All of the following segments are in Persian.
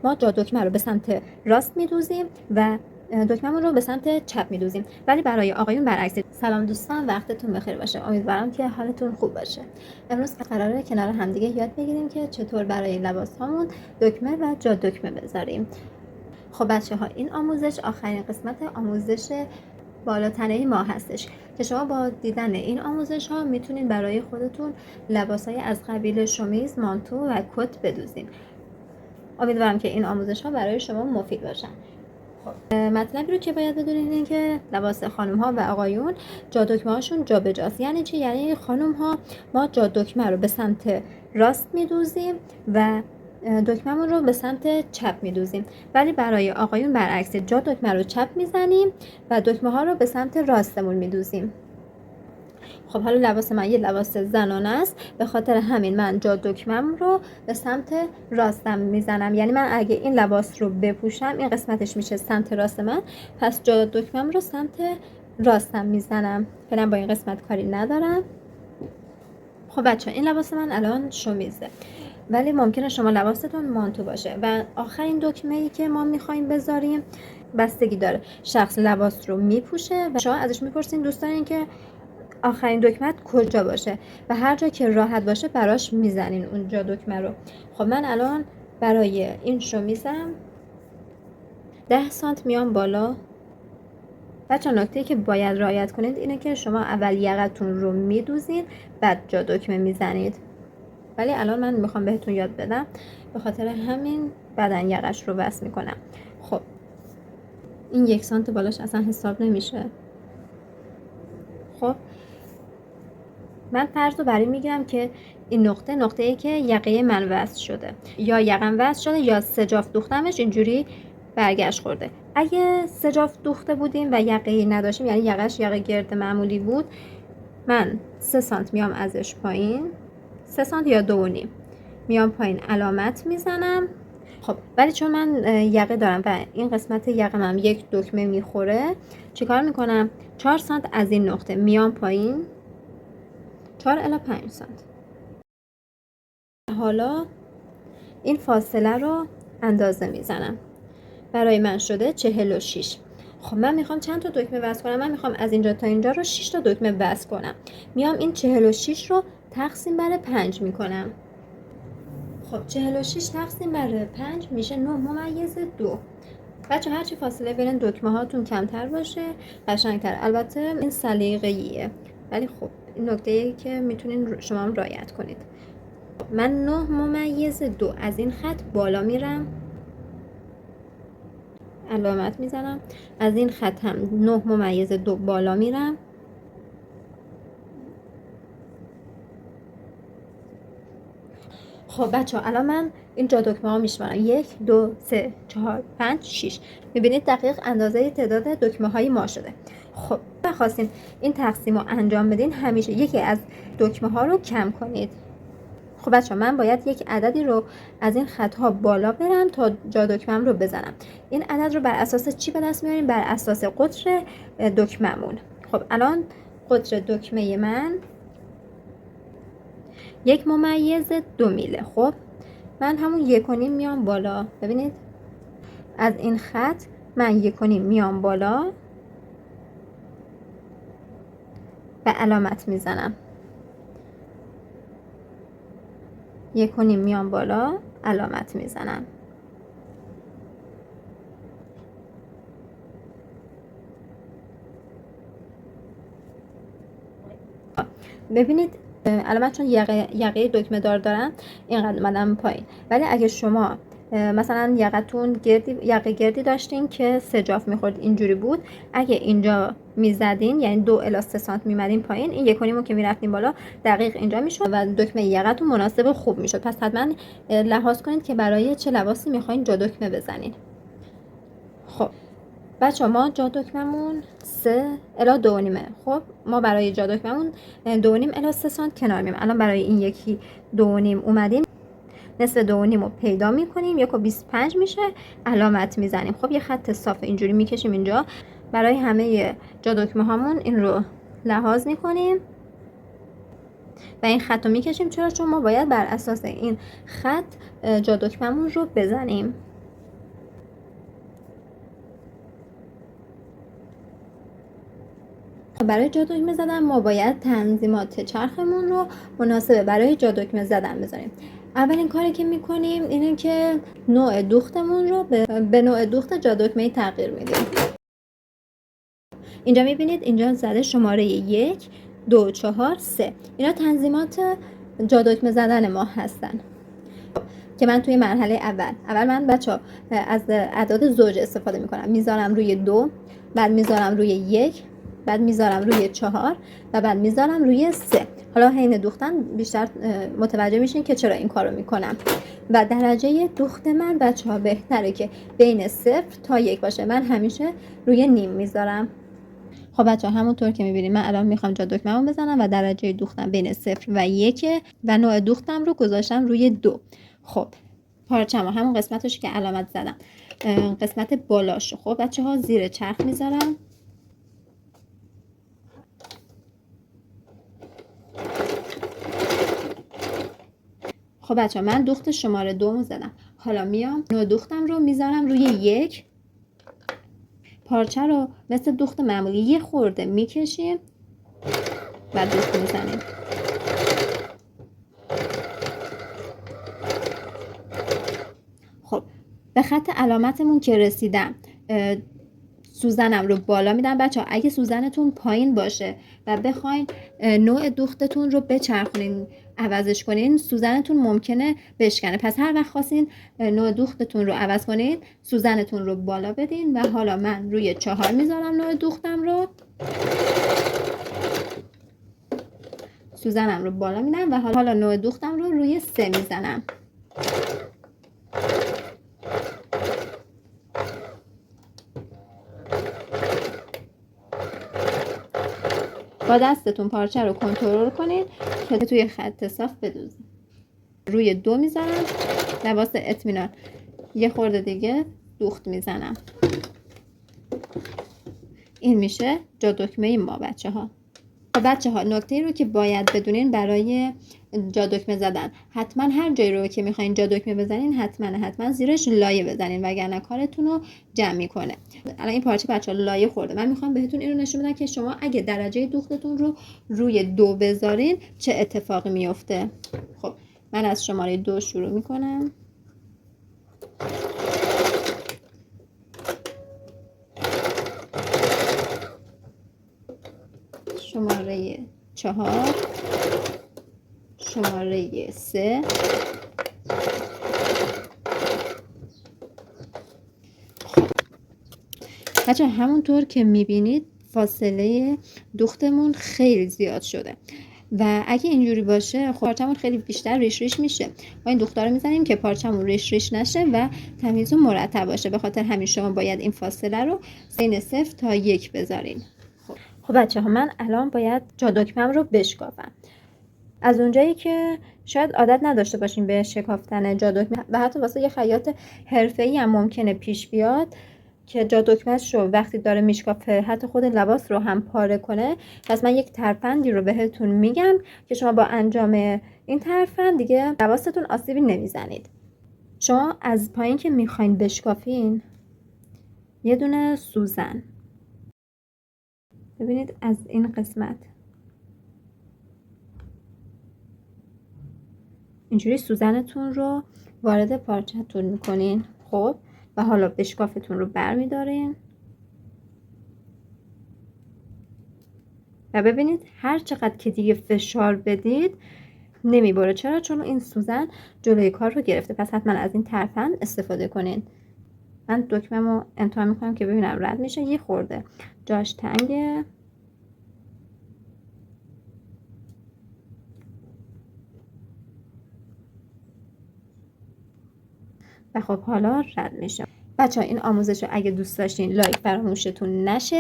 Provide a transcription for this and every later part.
ما جا دکمه رو به سمت راست میدوزیم و دکمه‌مون رو به سمت چپ میدوزیم. ولی برای آقایون برعکسه. سلام دوستان، وقتتون بخیر باشه. امیدوارم که حالتون خوب باشه. امروز قراره کنار همدیگه یاد بگیریم که چطور برای لباس هامون دکمه و جا دکمه بذاریم. خب بچه‌ها، این آموزش آخرین قسمت آموزش بالاتنه ما هستش که شما با دیدن این آموزش ها میتونید برای خودتون لباسای از قبیل شمیز، مانتو و کت بدوزین. امیدوارم که این آموزش ها برای شما مفید باشن. خب مطلبی رو که باید بدونید این که لباس خانم ها و آقایون جا دکمه هاشون جا به جاست. یعنی چی؟ یعنی خانم ها ما جا دکمه رو به سمت راست میدوزیم و دکمه‌مون رو به سمت چپ میدوزیم. ولی برای آقایون برعکس، جا دکمه رو چپ میزنیم و دکمه ها رو به سمت راستمون میدوزیم. خب حالا لباس من یه لباس زنانه است، به خاطر همین من جا دکمه‌م رو به سمت راستم میزنم. یعنی من اگه این لباس رو بپوشم، این قسمتش میشه سمت راست من، پس جا دکمه‌م رو سمت راستم میزنم. فعلا با این قسمت کاری ندارم. خب بچه، این لباس من الان شمیزه، ولی ممکنه شما لباستون مانتو باشه و آخرین دکمه‌ای که ما میخوایم بذاریم بستگی داره. شخص لباس رو میپوشه و شما ازش میپرسین دوست دارین که آخرین دکمت کجا باشه و هر جا که راحت باشه براش میزنین اونجا دکمه رو. خب من الان برای این شمیزم 10 سانت میام بالا. بچه نکته‌ای که باید رعایت کنید اینه که شما اول یقتون رو میدوزین، بعد جا دکمه میزنید. ولی الان من میخوام بهتون یاد بدم، به خاطر همین بعداً یقش رو وصل میکنم. خب این 1 سانت بالاش اصلا حساب نمیشه. خب من فرض رو برای میگیرم که این نقطه‌ای که یقه من وصل شده، یا یقم وصل شده یا سجاف دوختمش اینجوری برگشت خورده. اگه سجاف دوخته بودیم و یقه‌ای نداشتیم، یعنی یقش یقه گرد معمولی بود، من 3 سانت میام ازش پایین، 3 سانت یا 2.5 میام پایین علامت میزنم. خب ولی چون من یقه دارم و این قسمت یقمم یک دکمه میخوره، چیکار میکنم؟ 4 سانت از این نقطه میام پایین، 4 الی 5 سانت. حالا این فاصله رو اندازه میزنم. برای من شده 46. خب من میخوام چند تا دکمه وصل کنم؟ من میخوام از اینجا تا اینجا رو 6 تا دکمه وصل کنم. میام این 46 رو تقسیم بر 5 میکنم. خب 46 تقسیم بر 5 میشه 9/2. بچه هرچی فاصله بین دکمه هاتون کمتر باشه قشنگتر. البته این سلیقه‌ایه، ولی خب این نکته‌ای که میتونین شما هم رعایت کنید. من 9/2 از این خط بالا میرم، علامت میزنم. از این خط هم 9/2 بالا میرم. خب بچه ها، الان من این جا دکمه ها میشمارم: 1 2 3 4 5 6. میبینید دقیق اندازه تعداد دکمه های ما شده. خب خواستین این تقسیم رو انجام بدین، همیشه یکی از دکمه ها رو کم کنید. خب بچه ها، من باید یک عددی رو از این خط ها بالا برم تا جا دکمم رو بزنم. این عدد رو بر اساس چی به دست میاریم؟ بر اساس قطر دکممون. خب الان قطر دکمه من 1/2 میله. خب من همون 1.5 میام بالا. ببینید از این خط من 1.5 میام بالا و علامت میزنم. 1.5 میام بالا، علامت میزنم. ببینید علامت چون یقه دکمه دار دارن اینقدر اومدم پایین. ولی اگه شما مثلا یقتون یقه گردی داشتین که سجاف میخورد، اینجوری بود، اگه اینجا میزدین یعنی 2 الی 3 سانت میمدین پایین، این 1.5 که میرفتین بالا دقیق اینجا میشد و دکمه یقتون مناسب خوب میشد. پس حتما لحاظ کنید که برای چه لباسی میخواین جا دکمه بزنین. خب بچه ما جا دکممون 3 الی 2.5. خب ما برای جا دکممون 2.5 الی 3 سانت کنار مییم. الان برای این یکی 2.5 اومدیم، نصف 2.5 رو پیدا میکنیم، 1.25 میشه، علامت میزنیم. خب یه خط صاف اینجوری میکشیم اینجا. برای همه جا دکمه هامون این رو لحاظ میکنیم و این خط رو میکشیم. چرا؟ چون ما باید بر اساس این خط جا دکممون رو بزنیم. برای جا دکمه زدن ما باید تنظیمات چرخمون رو مناسب برای جا دکمه زدن بذاریم. اولین کاری که میکنیم اینه که نوع دوختمون رو به نوع دوخت جا دکمه تغییر میدیم. اینجا میبینید اینجا زده شماره 1 2 4 3. اینا تنظیمات جا دکمه زدن ما هستن که من توی مرحله اول من بچه‌ها از اعداد زوج استفاده میکنم. میذارم روی 2، بعد میذارم روی 1، بعد میذارم روی 4 و بعد میذارم روی 3. حالا حین دوختن بیشتر متوجه میشین که چرا این کارو میکنم. و درجه دوخت من بچه‌ها بهتره که بین 0 تا 1 باشه. من همیشه روی نیم میذارم. خب بچه‌ها همونطور که میبینید من الان میخوام جا دکمه‌مو بزنم و درجه دوختم بین 0 و 1 و نوع دوختم رو گذاشتم روی 2. خب پارچه‌مو همون قسمتش که علامت زدم، قسمت بالاشو خب بچه‌ها زیر چرخ میذارم. خب بچه‌ها من دوخت شماره 2 زدم. حالا میام نوع دوختم رو میذارم روی 1. پارچه رو مثل دوخت معمولی یه خورده میکشیم و دوخت میزنیم. خب به خط علامتمون که رسیدم سوزنم رو بالا میدم. بچه‌ها اگه سوزنتون پایین باشه و بخواین نوع دوختتون رو بچرخونین عوضش کنین، سوزنتون ممکنه بشکنه. پس هر وقت خواستین نوع دوختتون رو عوض کنین سوزنتون رو بالا بدین. و حالا من روی 4 میذارم نوع دوختم رو، سوزنم رو بالا میدم و حالا نوع دوختم رو روی 3 میزنم. با دستتون پارچه رو کنترل کنید که توی خط صاف بدوزید. روی 2 میزنم و واسه اطمینان یه خورده دیگه دوخت میزنم. این میشه جا دکمه ما بچه‌ها. بچه‌ها نکته رو که باید بدونین برای جا دکمه زدن، حتما هر جایی رو که میخواین جا دکمه بزنین حتما زیرش لایه بزنین وگرنه کارتون رو جمع میکنه. الان این پارچه بچه‌ها لایه خورده. من میخوام بهتون این رو نشون بدم که شما اگه درجه دوختتون رو روی 2 بذارین چه اتفاقی میفته. خب من از شماره 2 شروع میکنم. شماره 4، شماره 3، بچه همونطور که میبینید فاصله دوختمون خیلی زیاد شده و اگه اینجوری باشه خب پارچمون خیلی بیشتر ریش میشه. ما این دوختا رو میزنیم که پارچمون ریش نشه و تمیز و مرتب باشه. به خاطر همین شما باید این فاصله رو بین 0 تا 1 بذارین. خب بچه ها من الان باید جا دکمه‌ام رو بشکافم. از اونجایی که شاید عادت نداشته باشین به شکافتن جا دکمه و حتی واسه یه خیاط حرفه‌ای هم ممکنه پیش بیاد که جا دکمه‌ش رو وقتی داره میشکافه حتی خود لباس رو هم پاره کنه. پس من یک ترفندی رو بهتون میگم که شما با انجام این ترفند دیگه لباستون آسیبی نمیزنید. شما از پایین که میخواین بشکافین یه دونه سوزن، ببینید از این قسمت اینجوری سوزنتون رو وارد پارچه‌تون میکنین. خب و حالا بشکافتون رو برمیدارین و ببینید هر چقدر که دیگه فشار بدید نمیبره. چرا؟ چون این سوزن جلوی کار رو گرفته. پس حتما از این ترفند استفاده کنین. من دکمه‌مو امتحان میکنم که ببینم رد میشه. یه خورده جاش تنگه و خب حالا رد میشه. بچه‌ها این آموزش رو اگه دوست داشتین لایک فراموشتون نشه،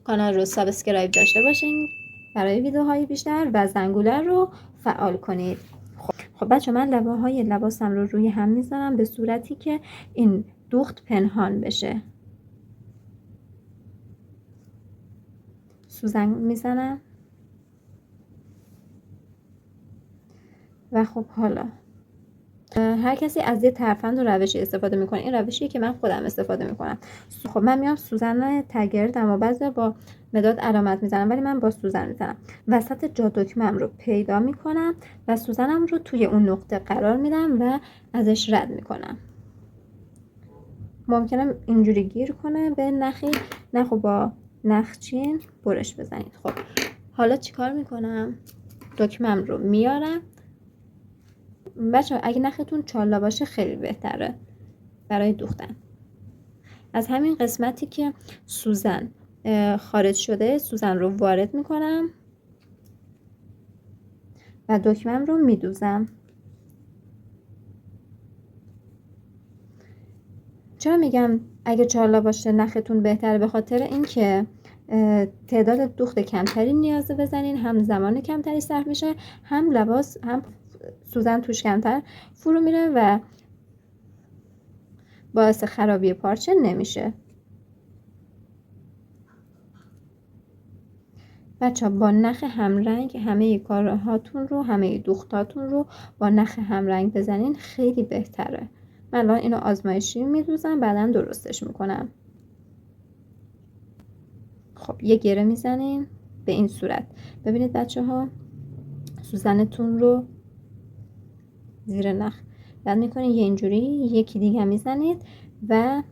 کانال رو سابسکرایب داشته باشین برای ویدیوهای بیشتر و زنگوله رو فعال کنید. خب بچه من لبه های لباسم رو روی هم میذارم به صورتی که این دوخت پنهان بشه. سوزن میزنم و خب حالا هر کسی از یه ترفند و روشی استفاده میکنه. این روشیه که من خودم استفاده میکنم. خب من میام سوزن تگردم و بعضی با مداد علامت میزنم، ولی من با سوزن میزنم. وسط جا دکمم رو پیدا میکنم و سوزنم رو توی اون نقطه قرار میدم و ازش رد میکنم. ممکنه اینجوری گیر کنه به نخی، نخو با نخچین برش بزنید. خب حالا چیکار میکنم؟ دکمم رو میارم. بچه اگه نختون چالا باشه خیلی بهتره برای دوختن. از همین قسمتی که سوزن خارج شده سوزن رو وارد میکنم و دکمم رو میدوزم. چرا میگم اگه چالا باشه نختون بهتره؟ به خاطر اینکه تعداد دوخت کمتری نیازه بزنین، هم زمان کمتری صرف میشه، هم لباس هم سوزن توش کمتر فرو میره و باعث خرابی پارچه نمیشه. بچه با نخ همرنگ همه کارهاتون رو، همه دوختاتون رو با نخ همرنگ بزنین خیلی بهتره. من الان اینو آزمایشی میدوزم، بعدا درستش میکنم. خب یه گره میزنین به این صورت. ببینید بچه ها سوزنتون رو زیر نخ رد میکنید، یه اینجوری یکی دیگه میزنید و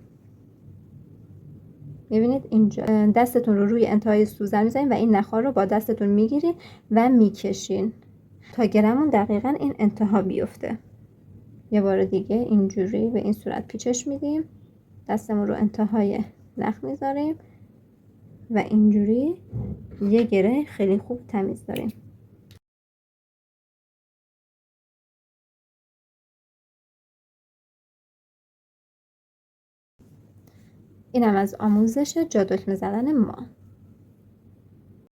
ببینید اینجا دستتون رو روی انتهای سوزن میزنید و این نخ‌ها رو با دستتون میگیرید و میکشین تا گرمون دقیقا این انتها بیفته. یه بار دیگه اینجوری به این صورت پیچش میدیم، دستمون رو انتهای نخ میذاریم و اینجوری یه گره خیلی خوب تمیز داریم. اینم از آموزش جا دکمه زدن ما.